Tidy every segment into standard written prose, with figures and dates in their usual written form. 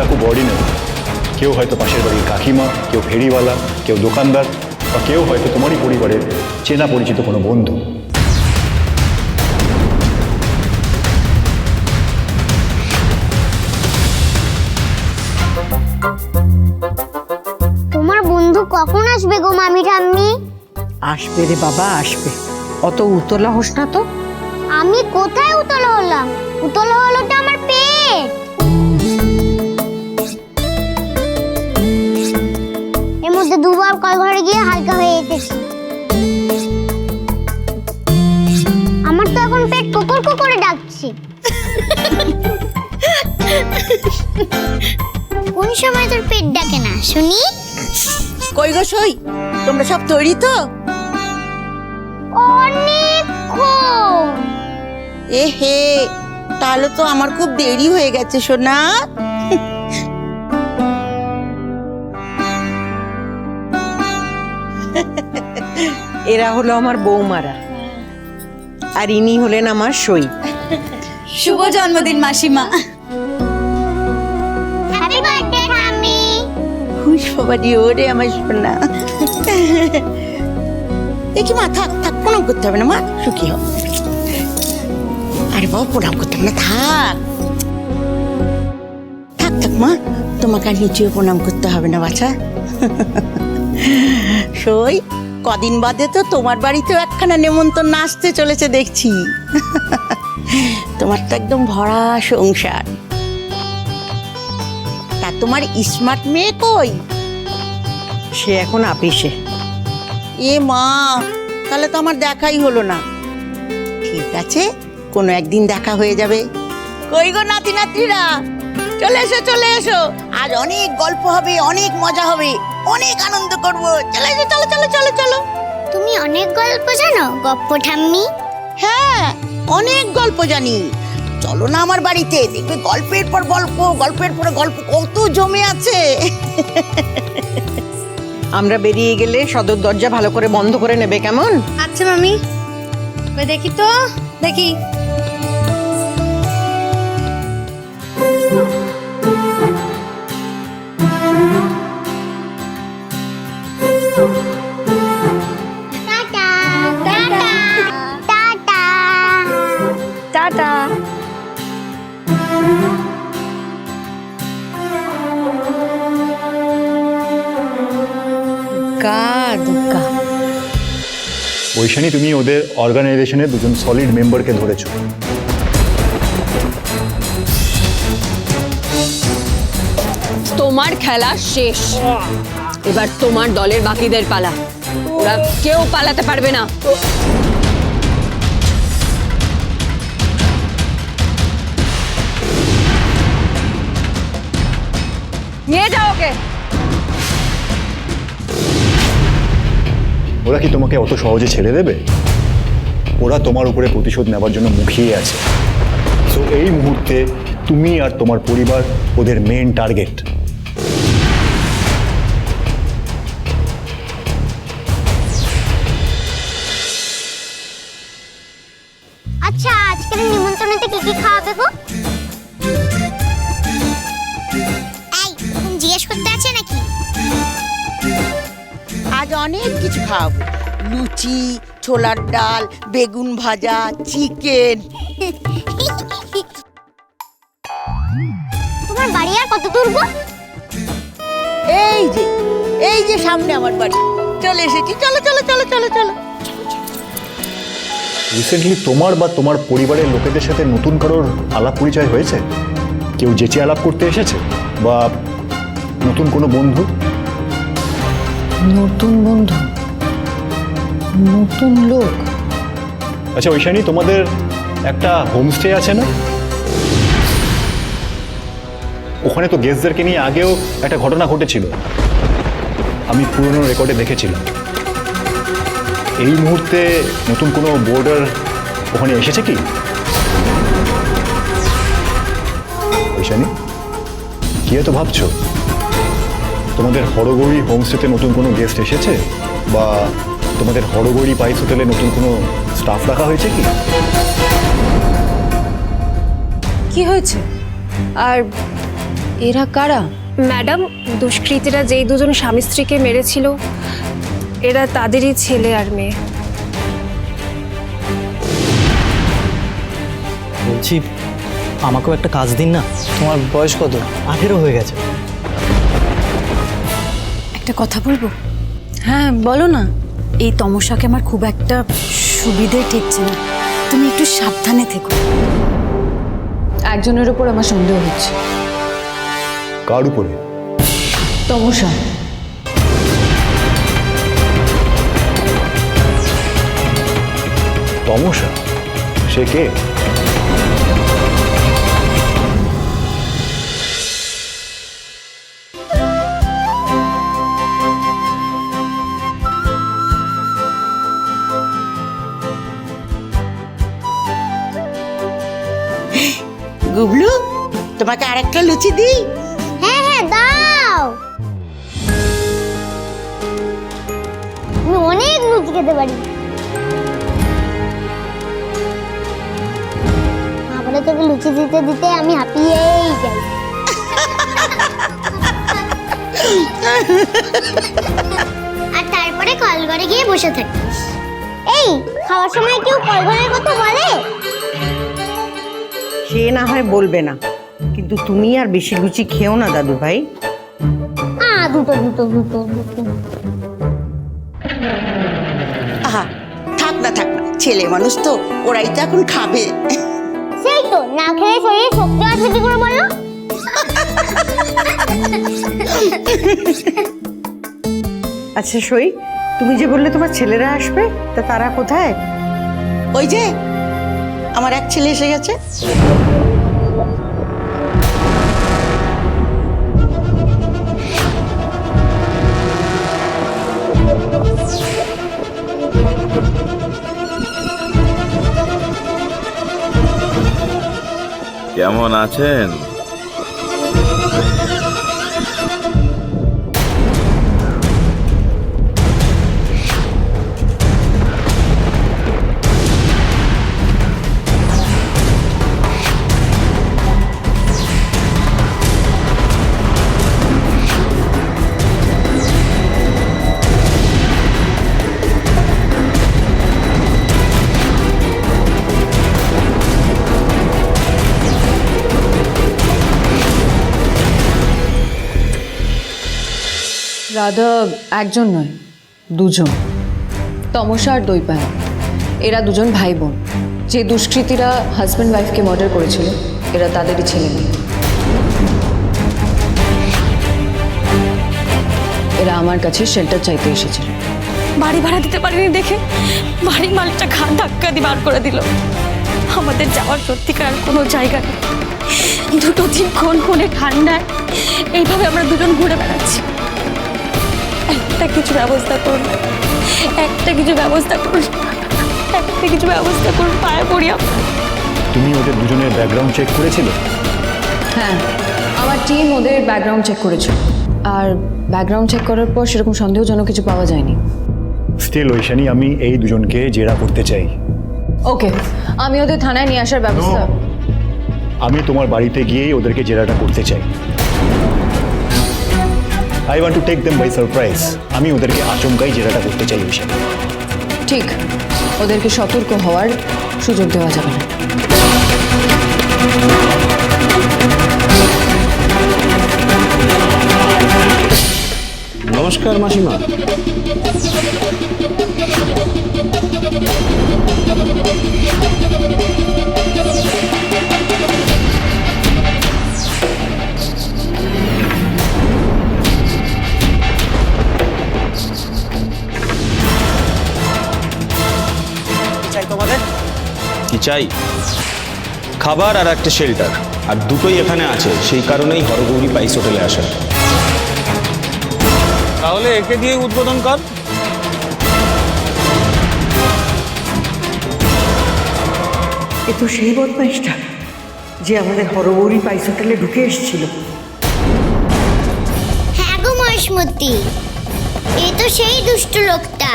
এরা খুব অর্ডিনারি। কেউ হয়তো পাশের বাড়ির কাকিমা, কেউ ফেরিওয়ালা, কেউ দোকানদার, বা কেউ হয়তো তোমারই পরিবারের চেনা পরিচিত কোনো বন্ধু। তোমার বন্ধু কখন আসবে গো মামি ঠাম্মি? আসবে রে বাবা, আসবে। অত উতলা হোস না তো। আমি কোথায় উতলা হলাম? উতলা হলো তো আমার পেট। এর মধ্যে দুবার কল ঘরে গিয়ে হালকা হয়ে এসেছি। আমার তো এখন পেট কোকর কোকরে ডাকছে। কোন সময় তোর পেট ডাকে না শুনি? কই গো সই, তোমরা সব তৈরি তো? অনেকক্ষণ। এ হে, তাহলে তো আমার খুব দেরি হয়ে গেছে সোনা। এরা হলো আমার বৌমারা, আর ইনি হলেন আমার সই। শুভ জন্মদিন মাসিমা। হ্যাপি বার্থডে ঠাম্মি। খুশ বাবারি ওরে আমার সোনা। দেখি মা, থাক থাক, প্রণাম করতে হবে না মা, সুখী হোক। আরে বাবা, প্রণাম করতে হবে না, থাক থাক থাক মা, তোমাকে আর নিচেও প্রণাম করতে হবে না বাছা। সই, কদিন বাদে তো তোমার বাড়িতেও একখানা নেমন্তন্ন আসতে চলেছে দেখছি। তোমার তো একদম ভরা সংসার। তা তোমার স্মার্ট মেয়ে কই? সে এখন আপিসে। এ মা, তাহলে তো আমার দেখাই হলো না। ঠিক আছে, কোনো একদিন দেখা হয়ে যাবে। কই গো নাতি নাতনিরা, চলে এসো চলে এসো, আজ অনেক গল্প হবে, অনেক মজা হবে, অনেক আনন্দ করব। চলে এসো, চলো চলো চলো চলো। তুমি অনেক গল্প জানো গপ্প ঠাম্মি? হ্যাঁ, অনেক গল্প জানি। চলো না আমার বাড়িতে, দেখবে গল্পের পর গল্প, গল্পের পর গল্প কত জমে আছে। আমরা বেরিয়ে গেলে সদর দরজা ভালো করে বন্ধ করে নেবে, কেমন? আচ্ছা মামি, ওই দেখি তো, দেখি। Tata tata tata tata. Dugga. Aishani, তুমি ওদের অর্গানাইজেশনের দুজন সলিড মেম্বারকে ধরেছো। তোমার খেলা শেষ। এবার তোমার দলের বাকিদের পালা। ওরা কেউ পালাতে পারবে না। নিয়ে যাও ওকে। ওরা কি তোমাকে অত সহজে ছেড়ে দেবে? ওরা তোমার উপরে প্রতিশোধ নেবার জন্য মুখিয়ে আছে। সো এই মুহূর্তে তুমি আর তোমার পরিবার ওদের মেইন টার্গেট। আচ্ছা, আজকের নিমন্ত্রণেতে কি কি খাওয়াবে গো? এই, তুমি জিজ্ঞেস করতে আছে নাকি? আজ অনেক কিছু খাওয়াবো। লুচি, ছোলার ডাল, বেগুন ভাজা, চিকেন। তোমার বাড়ি আর কত দূর গো? এই যে সামনে আমার বাড়ি, চলে এসেছি। চলো চলো চলো চলো চলো। রিসেন্টলি তোমার বা তোমার পরিবারের লোকেদের সাথে নতুন কারোর আলাপ পরিচয় হয়েছে? কেউ যেচে আলাপ করতে এসেছে, বা নতুন কোনো বন্ধু? নতুন বন্ধু, নতুন লোক। আচ্ছা ঐশানী, তোমাদের একটা হোমস্টে আছে না? ওখানে তো গেস্টদেরকে নিয়ে আগেও একটা ঘটনা ঘটেছিল, আমি পুরনো রেকর্ডে দেখেছিলাম। এই মুহূর্তে নতুন কোনো বোর্ডার ওখানে এসেছে কি? ঐশানী, কি এত ভাবছো? তোমাদের হরগৌরী হোমস্টেতে নতুন কোনো গেস্ট এসেছে, বা তোমাদের হরগৌরী পাইস হোটেলে নতুন কোনো স্টাফ রাখা হয়েছে কি? কি হয়েছে? আর এরা কারা? ম্যাডাম, দুষ্কৃতীরা যেই দুজন স্বামী স্ত্রীকে মেরেছিল এরা তাদেরই ছেলে আর মেয়ে। বলছি আমাকেও একটা কাজ দিন না। তোমার বয়স কত? 18 হয়ে গেছে। একটা কথা বলবো? হ্যাঁ বলো না। এই তমসাকে আমার খুব একটা সুবিধে ঠেকছে না, তুমি একটু সাবধানে থেকো। একজনের উপর আমার সন্দেহ হচ্ছে। কার উপরে? তমসা। তমসা? সে কে? গুবলু, তোমাকে আরেকটা লুচি দিই? হ্যাঁ হ্যাঁ দাও, আমি অনেক লুচি খেতে পারি। আবার তোকে লুচি দিতে দিতে আমি হাঁপিয়েই যাই। আর তারপরে কলঘরে গিয়ে বসে থাকিস। এই খাওয়ার সময় কেউ কলঘরের কথা বলে? সে না হয় বলবে না, কিন্তু তুমি আর বেশি লুচি খেও না দাদু ভাই। দুটো দুটো দুটো দুটো। আহা, থাক না থাক না, ছেলে মানুষ তো, ওরাই তো এখন খাবে। সেই তো, না খেয়ে শরীরে শক্তি আছে কি করে বলো? আচ্ছা সই, তুমি যে বললে তোমার ছেলেরা আসবে, তা তারা কোথায়? ওই যে আমার এক ছেলে এসে গেছে। কেমন আছেন? রাধা একজন নয়, দুজন। তমসা আর দৈপায়ন, এরা দুজন ভাই বোন। যে দুষ্কৃতীরা হাজব্যান্ড ওয়াইফকে মার্ডার করেছিল এরা তাদেরই ছেলে মেয়ে। এরা আমার কাছে শেল্টার চাইতে এসেছিল। বাড়ি ভাড়া দিতে পারিনি দেখে বাড়ির মালিকটা ঘাট ধাক্কা দিয়ে বার করে দিল। আমাদের যাওয়ার সত্যিকার কোনো জায়গা নেই। দুটো দিন কোনে ঠান্ডায় এইভাবে আমরা দুজন ঘুরে বেড়াচ্ছি। একটা কিছু ব্যবস্থা করুন, একটা কিছু ব্যবস্থা করুন, একটা কিছু ব্যবস্থা করুন, পায়ে পড়ি আপনার। তুমি ওদের দুজনের ব্যাকগ্রাউন্ড চেক করেছিলে? হ্যাঁ, আমার টিম ওদের ব্যাকগ্রাউন্ড চেক করেছিল, আর ব্যাকগ্রাউন্ড চেক করার পর সেরকম সন্দেহজনক কিছু পাওয়া যায়নি। স্টিল ঐশানী, আমি এই দুজনকে জেরা করতে চাই। ওকে, আমি ওদের থানায় নিয়ে আসার ব্যবস্থা। আমি তোমার বাড়িতে গিয়েই ওদেরকে জেরাটা করতে চাই। I want to take them by surprise. আমি ওদেরকে আচমকাই জেরাটা করতে চাই ঐশানী। ঠিক, ওদেরকে সতর্ক হওয়ার সুযোগ দেওয়া যাবে না। নমস্কার মাসিমা। কি চাই? খাবার আর একটা শেল্টার, আর দুটোই এখানে আছে। সেই কারণেই হরগৌরী পাইস হোটেলে আসা। তাহলে একে দিয়ে উদ্বোধন কর। এ তো সেই বদমাইশটা যে আমাদের হরগৌরী পাইস হোটেলে ঢুকে এসেছিল। হ্যাঁ গো মহেশমতি, এ তো সেই দুষ্ট লোকটা।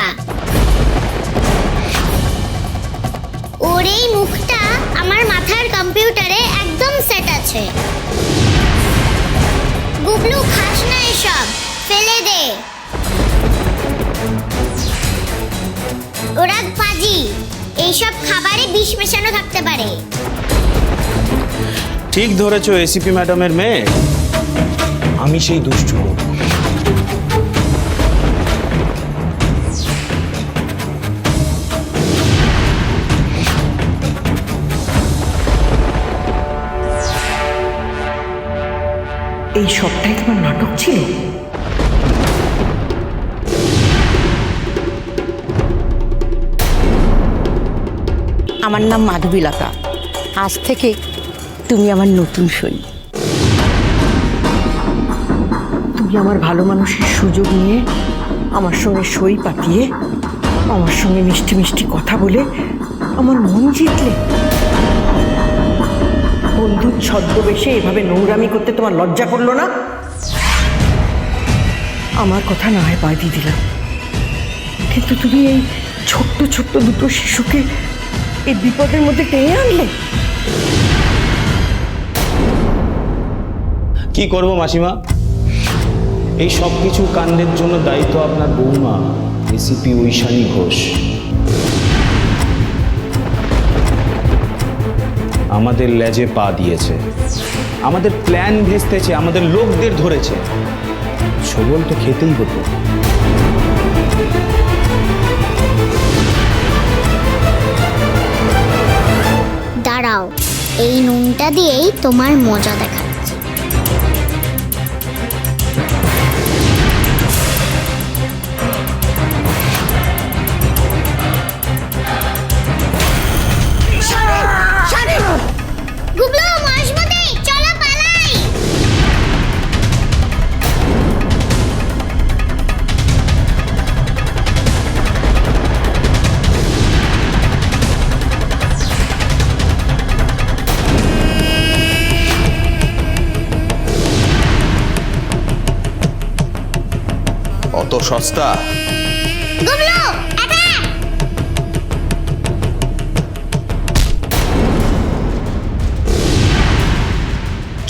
ওর এই মুখটা আমার মাথার কম্পিউটারে একদম সেট আছে। এইসব খাবারে বিষ মেশানো থাকতে পারে। ঠিক ধরেছো এসিপি ম্যাডামের মেয়ে, আমি সেই দুষ্টু লোক। এই সবটাই তোমার নাটক ছিল? আমার নাম মাধবীলতা। আজ থেকে তুমি আমার নতুন সই। তুমি আমার ভালো মানুষের সুযোগ নিয়ে আমার সঙ্গে সই পাতিয়ে আমার সঙ্গে মিষ্টি মিষ্টি কথা বলে আমার মন জিতলে। বন্ধুর ছদ্মবেশে এভাবে নোংরামি করতে তোমার লজ্জা করলো না? আমার কথা না হয় বাদ দিয়ে দিলাম, কিন্তু তুমি এই ছোট্ট ছোট্ট দুটো শিশুকে এই বিপদের মধ্যে টেনে আনলে। কি করব মাসিমা, এই সব কিছু কাণ্ডের জন্য দায়িত্ব আপনার বৌমা এসিপি ঐশানী ঘোষ। আমাদের লেজে পা দিয়েছে, আমাদের প্ল্যান ভেস্তেছে, আমাদের লোকদের ধরেছে। সবল তো খেতেই হতো। দাঁড়াও, এই নুনটা দিয়েই তোমার মজা দেখাচ্ছি। গুবলু, মহেশমতি, চলো পালাই। অত সস্তা? গুবলু, attack!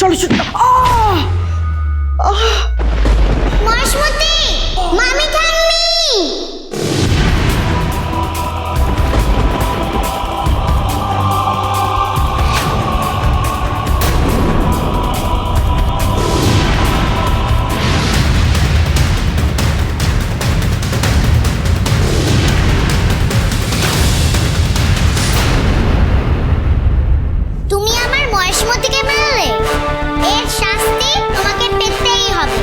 চলো চলো। মহেশমতি, মামি ঠাম্মি। তুমি আমার মহেশমতিকে মারলে, এর শাস্তি তোমাকে পেতেই হবে।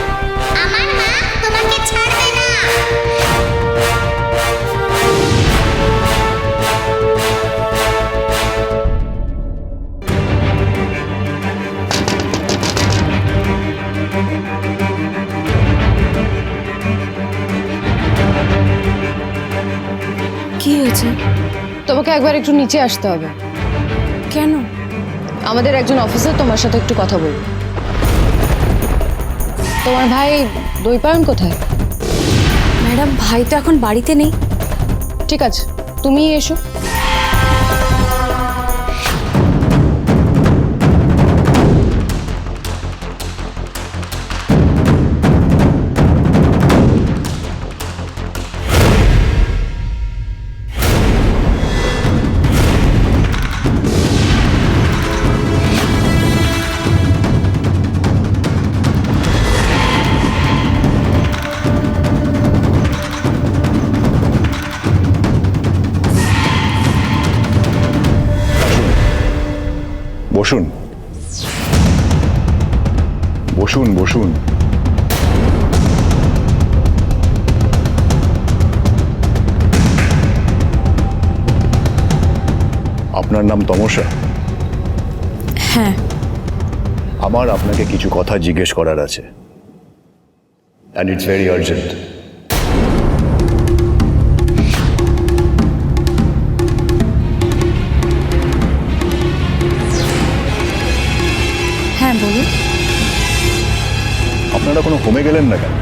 আমার মা তোমাকে ছাড়বে না। কি হয়েছে? তোমাকে একবার একটু নিচে আসতে হবে। কেন? আমাদের একজন অফিসার তোমার সাথে একটু কথা বলবে। তোমার ভাই দৈপায়ন কোথায়? ম্যাডাম, ভাই তো এখন বাড়িতে নেই। ঠিক আছে, তুমি এসো। বসুন বসুন বসুন। আপনার নাম তমসা? হ্যাঁ। আমার আপনাকে কিছু কথা জিজ্ঞেস করার আছে, অ্যান্ড ইটস ভেরি আর্জেন্ট। হ্যাঁ, বলুন। আপনারা কোনো হোমে গেলেন না কেন?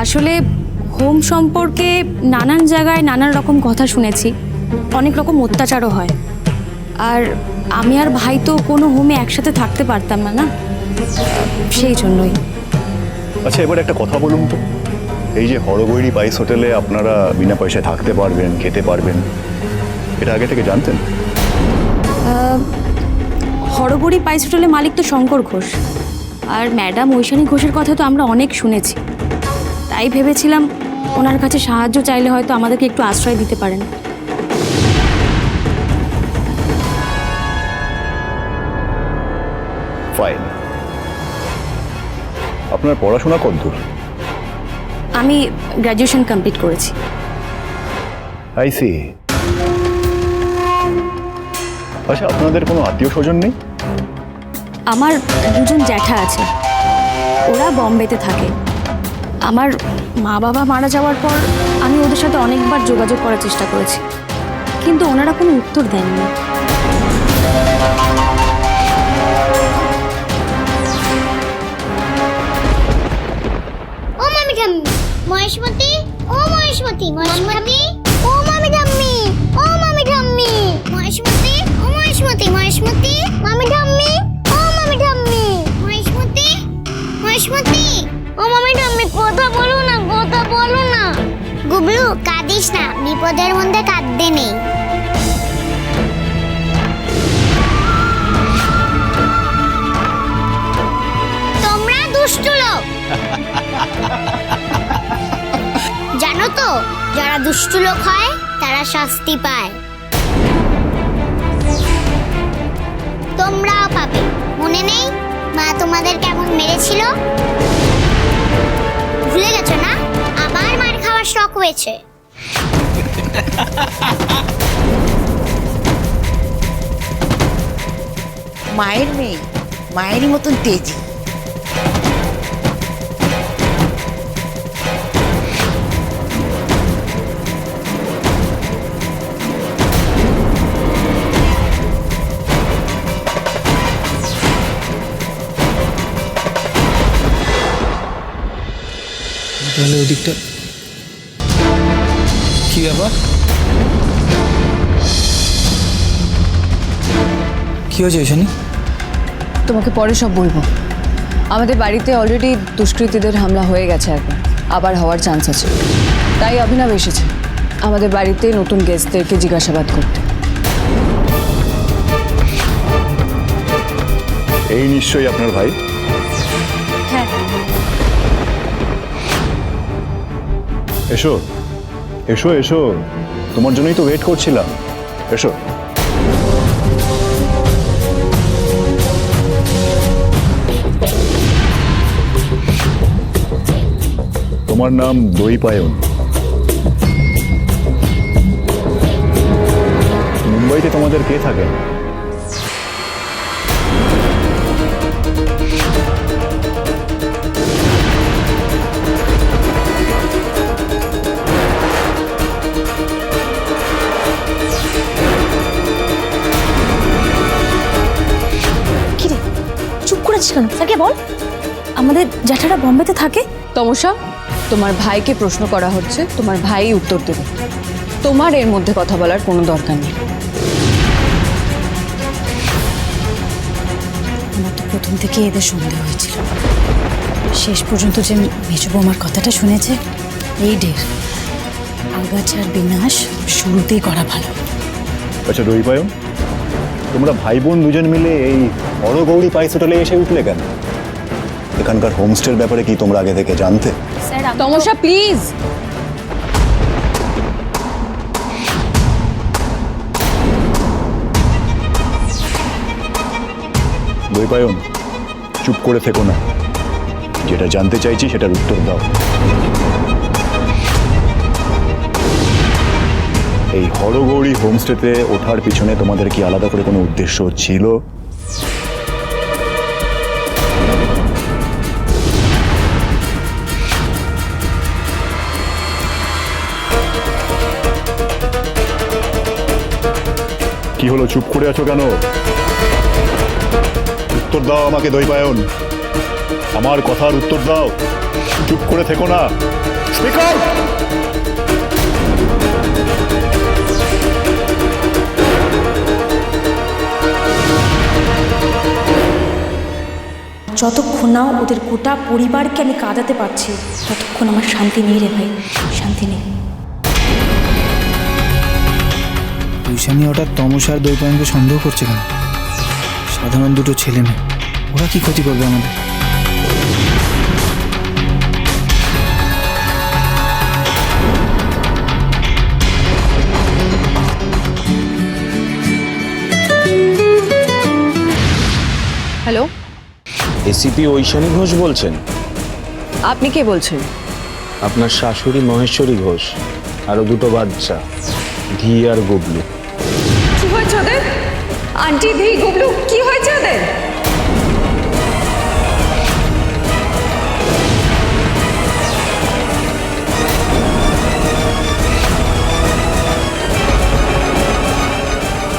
আসলে হোম সম্পর্কে নানান জায়গায় নানান রকম কথা শুনেছি, অনেক রকম অত্যাচারও হয়। আর আমি আর ভাই তো কোনো হোমে একসাথে থাকতে পারতাম না, সেই জন্যই। আচ্ছা, এবার একটা কথা বলুন তো, এই যে হরগৌরী পাইস হোটেলে আপনারা বিনা পয়সায় থাকতে পারবেন, খেতে পারবেন, এটা আগে থেকে জানতেন? হরগড়ি পাইস হোটেলের মালিক তো শঙ্কর ঘোষ, আর ম্যাডাম ঐশানী ঘোষের কথা তো আমরা অনেক শুনেছি। তাই ভেবেছিলাম ওনার কাছে সাহায্য চাইলে হয়তো আমাদেরকে একটু আশ্রয় দিতে পারেন। ফাইন। আপনার পড়াশোনা কতদূর? আমি গ্র্যাজুয়েশন কমপ্লিট করেছি। I see. আচ্ছা, আপনাদের কোনো আত্মীয় স্বজন নেই? আমার দুজন জ্যাঠা আছে, ওরা বম্বেতে থাকে। আমার মা বাবা মারা যাওয়ার পর আমি ওদের সাথে অনেকবার যোগাযোগ করার চেষ্টা করেছি, কিন্তু ওনারা কোনো উত্তর দেননি। ও মামি ঠাম্মি, মহেশমতি, ও মহেশমতি, মহেশমতি, ও মামি ঠাম্মি, ও মামি ঠাম্মি, মহেশমতি, ও মহেশমতি, মহেশমতি, মামি ঠাম্মি, ও মামি ঠাম্মি, মহেশমতি, মহেশমতি, ও মামি ঠাম্মি, কথা বলো না, কথা বলো না। গুবলু, কাঁদিস না, বিপদের মধ্যে কাঁদতে নেই। তোমরা দুষ্টু লোক। জানো তো, যারা দুষ্টু লোক হয় তারা শাস্তি পায়। তোমরাও পাবে। মনে নেই মা তোমাদের কেমন মেরেছিল? ভুলে গেছো না? আবার মার খাওয়ার শখ হয়েছে। মায়ের মেয়ে, মায়েরই মতন তেজি। তাহলে ওদিকটা কি ব্যাপার? কি হয়েছে ঐশানী? তোমাকে পরে সব বলবো। আমাদের বাড়িতে অলরেডি দুষ্কৃতীদের হামলা হয়ে গেছে একবার, আবার হওয়ার চান্স আছে। তাই অভিনব এসেছে আমাদের বাড়িতে নতুন গেস্টদেরকে জিজ্ঞাসাবাদ করতে। এই নিশ্চয়ই আপনার ভাই? হ্যাঁ। এসো এসো এসো, তোমার জন্যই তো ওয়েট করছিলাম। এসো। তোমার নাম দইপায়ন। মুম্বাইতে তোমাদের কে থাকেন? কিরে চুপ করেছিস কেন? স্যারকে বল। আমাদের জ্যাঠারা বম্বেতে থাকে। তমসা, তোমার ভাইকে প্রশ্ন করা হচ্ছে, তোমার ভাই উত্তর দেবে। তোমার এর মধ্যে কথা বলার কোনো দরকার নেই। আমার তো প্রথম থেকে এদের সন্দেহ হয়েছিল, শেষ পর্যন্ত যে মেজো বৌমার কথাটা শুনেছে, এই ঢের আগাছার বিনাশ শুরুতেই করা ভালো। আচ্ছা দইপায়ন, তোমরা ভাই বোন দুজন মিলে এই হরগৌরী পাইস হোটেলে এসে উঠলে কেন? এখানকার হোমস্টের ব্যাপারে কি তোমরা আগে থেকে জানতে? Sir Tamasa please. দইপায়ন, চুপ করে থেকো না, যেটা জানতে চাইছি সেটার উত্তর দাও। এই হরগৌরী হোমস্টেতে ওঠার পিছনে তোমাদের কি আলাদা করে কোনো উদ্দেশ্য ছিল? কি হলো, চুপ করে আছো কেন? উত্তর দাও আমাকে দইপায়ন, আমার কথার উত্তর দাও, চুপ করে থেকো না। Speak out. যতক্ষণ না ওদের গোটা পরিবারকে আমি কাঁদাতে পারছি, ততক্ষণ আমার শান্তি নেই রে ভাই, শান্তি নেই। ঐশানি হঠাৎ তমসার দৈপায়নকে সন্দেহ করছে কেন? সাধারণ দুটো ছেলে মেয়ে, ওরা কি ক্ষতি করবে আমাদের? হ্যালো, এসিপি ঐশানী ঘোষ বলছেন? আপনি কে বলছেন? আপনার শাশুড়ি মহেশ্বরী ঘোষ, আরো দুটো বাচ্চা, ধি আর গুবলু। কি হয়েছে ওদের? আন্টি, ধি, গুবলু, কি হয়েছে ওদের?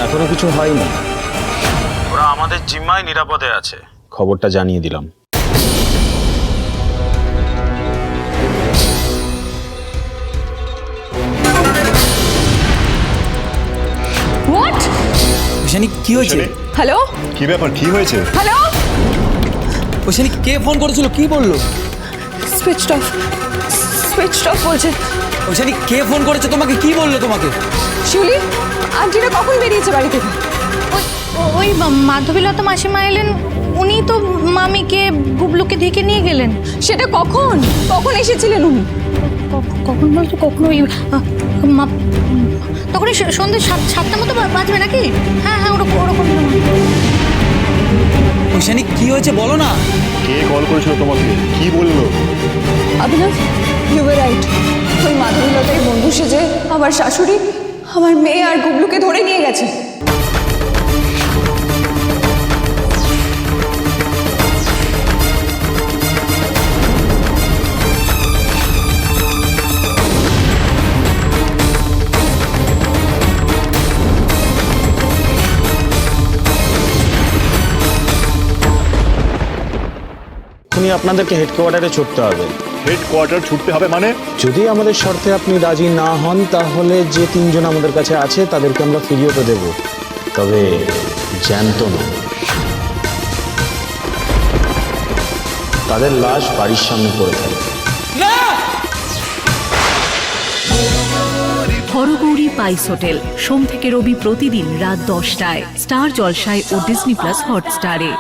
এখনো কিছু হয়নি, ওরা আমাদের জিম্মায় নিরাপদে আছে, খবরটা জানিয়ে দিলাম। হোয়াট? ঐশানি কি হয়েছে? হ্যালো কি ব্যাপার, কি হয়েছে? হ্যালো, ঐশানি কে ফোন করেছিল, কি বললো? সুইচড অফ, সুইচড অফ বলছে। ঐশানি কে ফোন করেছে তোমাকে, কি বললো তোমাকে? শিউলি, আন্টিরা কখন বেরিয়েছে বাড়ি থেকে? ওই মাধবীলতা মাসিমা এলেন, উনি তো মামিকে গুবলুকে ডেকে নিয়ে গেলেন। সেটা কখন কখন এসেছিলেন উনি? কখন বলতো, কখন ওই তখন সন্ধ্যে 7টার মতো বাজবে নাকি? হ্যাঁ হ্যাঁ, ওরকম ওরকম। ঐশানি কি হয়েছে বলো না। কে কল করেছিল তোমাকে, কি বললো? অভিনব, ইউ ওয়ার রাইট। ওই মাধবীলতার বন্ধু সেজে আমার শাশুড়ি আমার মেয়ে আর গুবলুকে ধরে নিয়ে গেছে। এখনই আপনাদেরকে হেডকোয়ার্টারে ছুটতে হবে। হেডকোয়ার্টার ছুটতে হবে মানে? যদি আমাদের শর্তে আপনি রাজি না হন, তাহলে যে তিনজন আমাদের কাছে আছে তাদেরকে আমরা ফিরিয়ে তো দেব, তবে জ্যান্ত নয়। তাদের লাশ বাড়ির সামনে পড়ে থাকবে। হরগৌরী পাইস হোটেল, সোম থেকে রবি প্রতিদিন রাত 10টায় স্টার জলসায় ও ডিজনি প্লাস হটস্টারে।